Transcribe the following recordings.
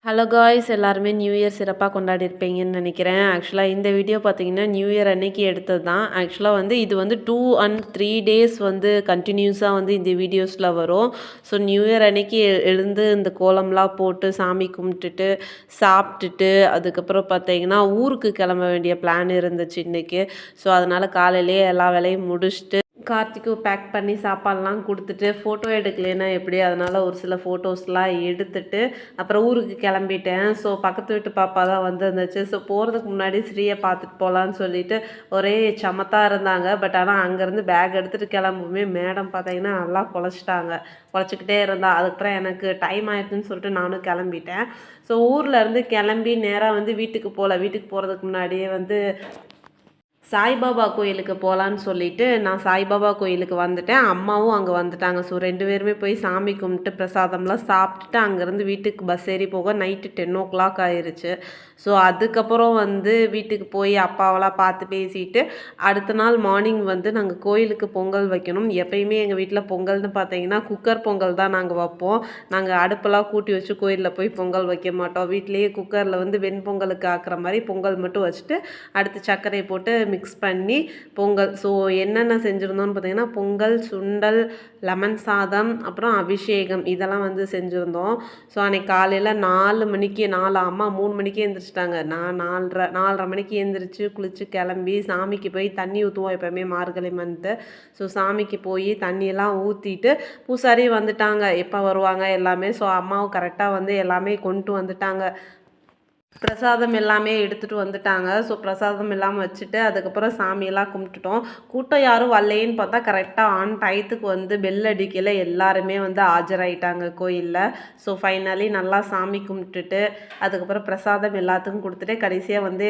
Hello guys, எல்லாருமே new year சிறப்பாக கொண்டாடிருப்பீங்கன்னு நினைக்கிறேன். ஆக்சுவலாக இந்த வீடியோ பார்த்தீங்கன்னா நியூ இயர் அன்னைக்கு எடுத்தது தான். ஆக்சுவலாக வந்து இது வந்து 2 and 3 டேஸ் வந்து கண்டினியூஸாக வந்து இந்த வீடியோஸில் வரும். ஸோ நியூ இயர் அன்னைக்கு எழுந்து இந்த கோலம்லாம் போட்டு சாமி கும்பிட்டுட்டு சாப்பிட்டுட்டு அதுக்கப்புறம் பார்த்தீங்கன்னா ஊருக்கு கிளம்ப வேண்டிய பிளான் இருந்துச்சு இன்றைக்கி. ஸோ அதனால் காலையிலேயே எல்லா வேலையும் முடிச்சுட்டு கார்த்திக்கும் பேக் பண்ணி சாப்பாடெலாம் கொடுத்துட்டு ஃபோட்டோ எடுக்கலைன்னா எப்படி, அதனால் ஒரு சில ஃபோட்டோஸ்லாம் எடுத்துட்டு அப்புறம் ஊருக்கு கிளம்பிட்டேன். ஸோ பக்கத்து வீட்டு பாப்பா தான் வந்துருந்துச்சு. ஸோ போகிறதுக்கு முன்னாடி ஸ்ரீயை பார்த்துட்டு போகலான்னு சொல்லிட்டு ஒரே சமத்தாக இருந்தாங்க. பட் ஆனால் அங்கேருந்து பேக் எடுத்துகிட்டு கிளம்புமே மேடம் பார்த்தீங்கன்னா நல்லா குழச்சிக்கிட்டே இருந்தா. அதுக்கப்புறம் எனக்கு டைம் ஆயிடுச்சுன்னு சொல்லிட்டு நானும் கிளம்பிட்டேன். ஸோ ஊர்லேருந்து கிளம்பி நேராக வந்து வீட்டுக்கு போகிறதுக்கு முன்னாடியே வந்து சாய்பாபா கோயிலுக்கு போகலான்னு சொல்லிட்டு நான் சாய்பாபா கோயிலுக்கு வந்துட்டேன். அம்மாவும் அங்கே வந்துட்டாங்க. ஸோ 2 பேருமே போய் சாமி கும்பிட்டு பிரசாதம்லாம் சாப்பிட்டுட்டு அங்கேருந்து வீட்டுக்கு பஸ் ஏறி போக நைட்டு 10 ஆயிருச்சு. ஸோ அதுக்கப்புறம் வந்து வீட்டுக்கு போய் அப்பாவெல்லாம் பார்த்து பேசிட்டு அடுத்த நாள் மார்னிங் வந்து நாங்கள் கோயிலுக்கு பொங்கல் வைக்கணும். எப்பயுமே எங்கள் வீட்டில் பொங்கல்னு பார்த்தீங்கன்னா குக்கர் பொங்கல் தான் நாங்கள் வைப்போம். நாங்கள் அடுப்பெல்லாம் கூட்டி வச்சு கோயிலில் போய் பொங்கல் வைக்க மாட்டோம். வீட்டிலேயே குக்கரில் வந்து வெண்பொங்கலுக்கு ஆக்குற மாதிரி பொங்கல் மட்டும் வச்சுட்டு அடுத்து சர்க்கரையை போட்டு மிக்ஸ் பண்ணி பொங்கல். ஸோ என்னென்ன செஞ்சுருந்தோம்னு பார்த்தீங்கன்னா பொங்கல், சுண்டல், லெமன் சாதம், அப்புறம் அபிஷேகம் இதெல்லாம் வந்து செஞ்சுருந்தோம். ஸோ அன்றைக்கி காலையில் 4 மணிக்கு அம்மா 3 மணிக்கே எழுந்திரிச்சிட்டாங்க. நான் 4:30 மணிக்கு எழுந்திரிச்சு குளித்து கிளம்பி சாமிக்கு போய் தண்ணி ஊற்றுவோம் எப்போயுமே மார்கழி மந்த்து. ஸோ சாமிக்கு போய் தண்ணியெல்லாம் ஊற்றிட்டு பூசாரி வந்துட்டாங்க. எப்போ வருவாங்க எல்லாமே. ஸோ அம்மாவும் கரெக்டாக வந்து எல்லாமே கொண்டு வந்துட்டாங்க. பிரசாதம் எல்லாமே எடுத்துகிட்டு வந்துட்டாங்க. ஸோ பிரசாதம் எல்லாம் வச்சுட்டு அதுக்கப்புறம் சாமியெல்லாம் கும்பிட்டுட்டோம். கூட்டம் யாரும் வரலேன்னு பார்த்தா கரெக்டாக ஆன் டயத்துக்கு வந்து பெல் அடிக்கல எல்லாருமே வந்து ஆஜராயிட்டாங்க கோயிலில். ஸோ ஃபைனலி நல்லா சாமி கும்பிட்டுட்டு அதுக்கப்புறம் பிரசாதம் எல்லாத்துக்கும் கொடுத்துட்டு கடைசியாக வந்து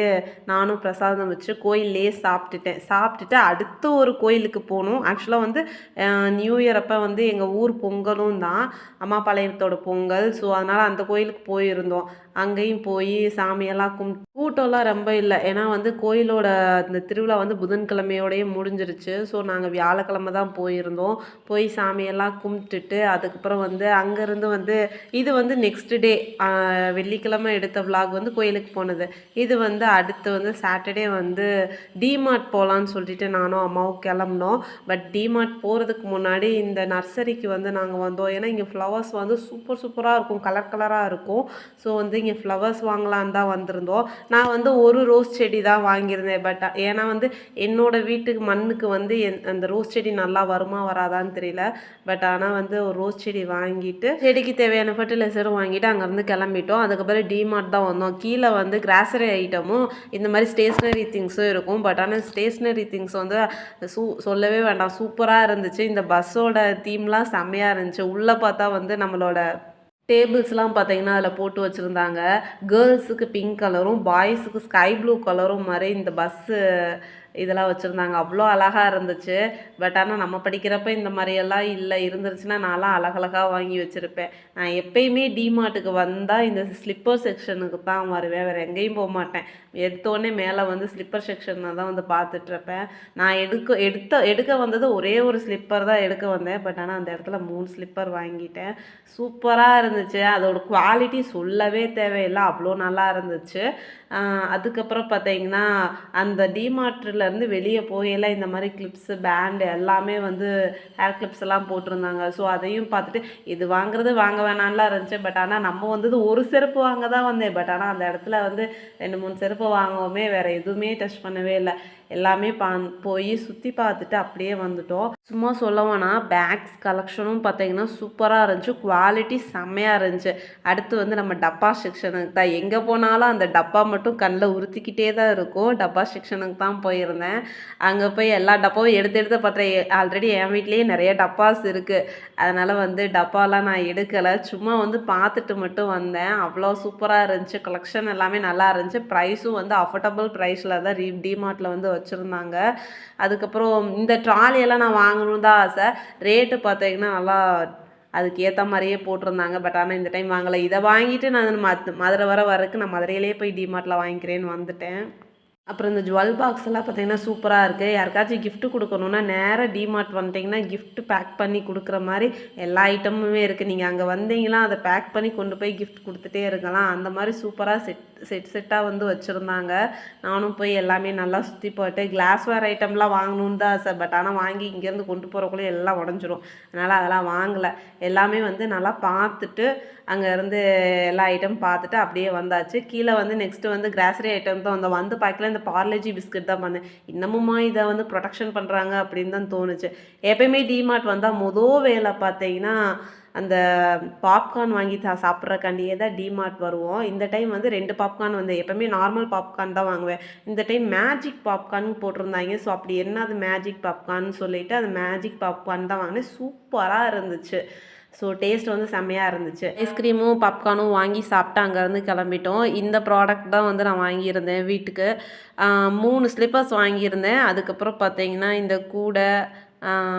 நானும் பிரசாதம் வச்சு கோயிலே சாப்பிட்டுட்டு அடுத்து ஒரு கோயிலுக்கு போகணும். ஆக்சுவலாக வந்து நியூ இயர் அப்போ வந்து எங்கள் ஊர் பொங்கலும் தான், அம்மாபாளையத்தோட பொங்கல். ஸோ அதனால் அந்த கோயிலுக்கு போயிருந்தோம். அங்கேயும் போய் சாமியெல்லாம் கூட்டம்லாம் ரொம்ப இல்லை. ஏன்னா வந்து கோயிலோட அந்த திருவிழா வந்து புதன்கிழமையோடையே முடிஞ்சிருச்சு. ஸோ நாங்கள் வியாழக்கிழமை தான் போயிருந்தோம். போய் சாமியெல்லாம் கும்பிட்டுட்டு அதுக்கப்புறம் வந்து அங்கேருந்து வந்து இது வந்து நெக்ஸ்ட் டே வெள்ளிக்கிழமை எடுத்த விலாக் வந்து கோயிலுக்கு போனது. இது வந்து அடுத்து வந்து சாட்டர்டே வந்து டிமார்ட் போகலான்னு சொல்லிட்டு நானும் அம்மாவும் கிளம்புனோம். பட் டிமார்ட் போகிறதுக்கு முன்னாடி இந்த நர்சரிக்கு வந்து நாங்கள் வந்தோம். ஏன்னா இங்கே ஃப்ளவர்ஸ் வந்து சூப்பராக இருக்கும், கலர் கலராக இருக்கும். ஸோ வந்து இங்கே ஃப்ளவர்ஸ் வாங்கலான்னு தான் வந்திருந்தோம். நான் வந்து ஒரு ரோஸ் செடி தான் வாங்கியிருந்தேன். பட் ஏன்னா வந்து என்னோடய வீட்டுக்கு மண்ணுக்கு வந்து அந்த ரோஸ் செடி நல்லா வருமா வராதான்னு தெரியல. பட் ஆனால் வந்து ஒரு ரோஸ் செடி வாங்கிட்டு செடிக்கு தேவையான ஃபர்டிலைசரும் வாங்கிட்டு அங்கேருந்து கிளம்பிட்டோம். அதுக்கப்புறம் டிமார்ட் தான் வந்தோம். கீழே வந்து கிராசரி ஐட்டமும் இந்த மாதிரி ஸ்டேஷ்னரி திங்ஸும் இருக்கும். பட் ஆனால் ஸ்டேஷ்னரி திங்ஸ் வந்து சொல்லவே வேண்டாம், சூப்பராக இருந்துச்சு. இந்த பஸ்ஸோட தீம்லாம் செம்மையாக இருந்துச்சு. உள்ளே பார்த்தா வந்து நம்மளோட டேபிள்ஸ்லாம் பார்த்தீங்கன்னா அதில் போட்டு வச்சுருந்தாங்க. கேர்ள்ஸுக்கு பிங்க் கலரும் பாய்ஸுக்கு ஸ்கை ப்ளூ கலரும் மாதிரி இந்த பஸ்ஸு இதெல்லாம் வச்சுருந்தாங்க. அவ்வளோ அழகாக இருந்துச்சு. பட் ஆனால் நம்ம படிக்கிறப்ப இந்த மாதிரியெல்லாம் இல்லை. இருந்துருச்சுன்னா நான்லாம் அழகழகாக வாங்கி வச்சுருப்பேன். நான் எப்பயுமே டிமார்ட்டுக்கு வந்தால் இந்த ஸ்லிப்பர் செக்ஷனுக்கு தான் வருவேன், வேறு எங்கேயும் போக மாட்டேன். எடுத்தோடனே மேலே வந்து ஸ்லிப்பர் செக்ஷனில் தான் வந்து பார்த்துட்ருப்பேன். நான் எடுக்க வந்தது ஒரே ஒரு ஸ்லிப்பர் தான் எடுக்க வந்தேன். பட் ஆனால் அந்த இடத்துல 3 ஸ்லிப்பர் வாங்கிட்டேன். சூப்பராக இருந்துச்சு. அதோட குவாலிட்டி சொல்லவே தேவையில்லை, அவ்வளோ நல்லா இருந்துச்சு. அதுக்கப்புறம் பார்த்தீங்கன்னா அந்த டிமார்ட்லேருந்து வெளியே போயெல்லாம் இந்த மாதிரி கிளிப்ஸு, பேண்டு எல்லாமே வந்து ஹேர் கிளிப்ஸ் எல்லாம் போட்டிருந்தாங்க. ஸோ அதையும் பார்த்துட்டு இது வாங்குறது வாங்க வேணான்லாம் இருந்துச்சு. பட் ஆனால் நம்ம வந்தது ஒரு செருப்பு வாங்க தான் வந்தேன். பட் ஆனால் அந்த இடத்துல வந்து 2, 3 செருப்பு வாங்குவோமே, வேறு எதுவுமே டச் பண்ணவே இல்லை. எல்லாமே போய் சுற்றி பார்த்துட்டு அப்படியே வந்துட்டோம். சும்மா சொல்லவோன்னா பேக்ஸ் கலெக்ஷனும் பார்த்தீங்கன்னா சூப்பராக இருந்துச்சு. குவாலிட்டி செம்மையாக இருந்துச்சு. அடுத்து வந்து நம்ம டப்பா செக்ஷனுக்கு தான், எங்கே போனாலும் அந்த டப்பா மட்டும் கண்ணில் உறுத்திக்கிட்டே தான் இருக்கும். டப்பா செக்ஷனுக்கு தான் போயிருந்தேன். அங்கே போய் எல்லா டப்பாவும் எடுத்து பார்த்தேன். ஆல்ரெடி என் வீட்லேயே நிறைய டப்பாஸ் இருக்குது. அதனால் வந்து டப்பாலாம் நான் எடுக்கலை, சும்மா வந்து பார்த்துட்டு மட்டும் வந்தேன். அவ்வளோ சூப்பராக இருந்துச்சு. கலெக்ஷன் எல்லாமே நல்லா இருந்துச்சு. ப்ரைஸும் வந்து அஃபோர்டபுள் ப்ரைஸில் தான் டிமார்ட்டில் வந்து வச்சுருந்தாங்க. அதுக்கப்புறம் இந்த ட்ராலியெல்லாம் நான் வாங்கணுன்னு தான் ஆசை. ரேட்டு பார்த்தீங்கன்னா நல்லா அதுக்கு ஏற்ற மாதிரியே போட்டிருந்தாங்க. பட் ஆனால் இந்த டைம் வாங்கலை. இதை வாங்கிட்டு நான் மதுரை வரக்கு நான் மதுரையிலே போய் டிமார்ட்டில் வாங்கிக்கிறேன்னு வந்துட்டேன். அப்புறம் இந்த ஜுவல் பாக்ஸ் எல்லாம் பார்த்தீங்கன்னா சூப்பராக இருக்குது. யாருக்காச்சும் கிஃப்ட் குடுக்கணும்னா நேரா டிமார்ட் வந்துட்டீங்கன்னா, கிஃப்ட் பேக் பண்ணி குடுக்குற மாரி எல்லா ஐட்டமுமே இருக்குது. நீங்க அங்க வந்தீங்கன்னா, அத பேக் பண்ணி கொண்டு போய் கிஃப்ட் குடுத்துட்டே இருக்கலாம். அந்த மாரி சூப்பரா செட்டா வந்து வச்சிருந்தாங்க. நானும் போய் எல்லாமே நல்லா சுத்தி போட்டு, கிளாஸ்வேர் ஐட்டம்லாம் வாங்கணும்னு தான் ஆசை. பட் ஆனா வாங்கி இங்கேருந்து கொண்டு போறக்குள்ளயே எல்லாம் உடஞ்சிரும். அதனால அதெல்லாம் வாங்கல. எல்லாமே வந்து நல்லா பார்த்துட்டு, அங்க இருந்து எல்லா ஐட்டமும் பார்த்துட்டு அப்படியே வந்தாச்சு. கீழ வந்து நெக்ஸ்ட் வந்து கிராசரி ஐட்டம் தான் வந்து பார்க்கல இந்த பார்லேஜி பிஸ்கட் தான் பண்ணேன். இன்னமுமா இதை வந்து ப்ரொடெக்ஷன் பண்ணுறாங்க அப்படின்னு தான் தோணுச்சு. எப்பயுமே டிமார்ட் வந்தால் வேலை பார்த்தீங்கன்னா அந்த பாப்கார்ன் வாங்கி சாப்பிட்றக்காண்டியே தான் டிமார்ட் வருவோம். இந்த டைம் வந்து 2 பாப்கார்ன் வந்து எப்பவுமே நார்மல் பாப்கார்ன் தான் வாங்குவேன். இந்த டைம் மேஜிக் பாப்கார்ன் போட்டிருந்தாங்க. ஸோ அப்படி என்ன அது மேஜிக் பாப்கார்ன் சொல்லிட்டு அந்த மேஜிக் பாப்கார்ன் தான் வாங்கினேன். சூப்பராக இருந்துச்சு. ஸோ டேஸ்ட் வந்து செம்மையாக இருந்துச்சு. ஐஸ்கிரீமும் பாப்கார்னும் வாங்கி சாப்பிட்டு அங்கேருந்து கிளம்பிட்டோம். இந்த ப்ராடக்ட் தான் வந்து நான் வாங்கியிருந்தேன் வீட்டுக்கு. 3 ஸ்லிப்பர்ஸ் வாங்கியிருந்தேன். அதுக்கப்புறம் பார்த்தீங்கன்னா இந்த கூடை,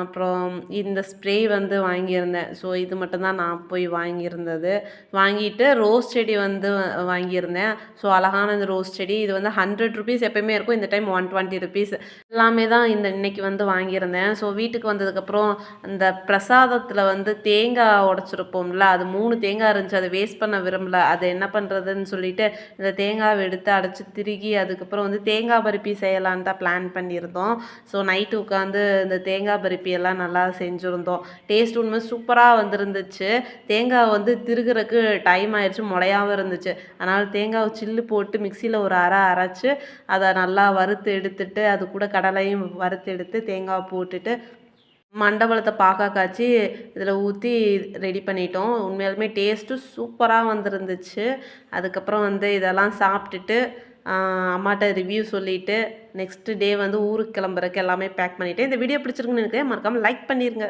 அப்புறம் இந்த ஸ்ப்ரே வந்து வாங்கியிருந்தேன். ஸோ இது மட்டும் தான் நான் போய் வாங்கியிருந்தது. வாங்கிட்டு ரோஸ் செடி வந்து வாங்கியிருந்தேன். ஸோ அழகான இந்த ரோஸ் செடி இது வந்து ₹100 எப்பயுமே இருக்கும். இந்த டைம் ₹120 எல்லாமே தான் இன்னைக்கு வந்து வாங்கியிருந்தேன். ஸோ வீட்டுக்கு வந்ததுக்கப்புறம் அந்த பிரசாதத்தில் வந்து தேங்காய் உடைச்சிருப்போம்ல, அது 3 தேங்காய் இருந்துச்சு. அதை வேஸ்ட் பண்ண விரும்பல. அதை என்ன பண்ணுறதுன்னு சொல்லிட்டு இந்த தேங்காவை எடுத்து அடைச்சி திருகி அதுக்கப்புறம் வந்து தேங்காய் பருப்பி செய்யலான்னு தான் பிளான் பண்ணியிருந்தோம். ஸோ நைட்டு உட்காந்து இந்த தேங்காய் பருப்பி எல்லாம் நல்லா செஞ்சுருந்தோம். டேஸ்ட் உண்மை சூப்பராக வந்துருந்துச்சு. தேங்காய் வந்து திருகுறதுக்கு டைம் ஆயிடுச்சு, முளையாகவும் இருந்துச்சு. அதனால் தேங்காவை சில்லு போட்டு மிக்சியில் ஒரு அரைச்சி அதை நல்லா வறுத்து எடுத்துட்டு அது கூட கடலையும் வறுத்து எடுத்து தேங்காய் போட்டுட்டு மண்டபலத்தை பாகா காய்ச்சி இதில் ஊற்றி ரெடி பண்ணிட்டோம். உண்மையாலுமே டேஸ்ட்டு சூப்பராக வந்துருந்துச்சு. அதுக்கப்புறம் வந்து இதெல்லாம் சாப்பிட்டுட்டு அம்மாட்ட ரிவ்யூ சொல்லிவிட்டு நெக்ஸ்ட் டே வந்து ஊருக்கு கிளம்புறதுக்கு எல்லாமே பேக் பண்ணிவிட்டேன். இந்த வீடியோ பிடிச்சிருக்குன்னு நினைக்கிறேன். மறக்காமல் லைக் பண்ணிடுங்க.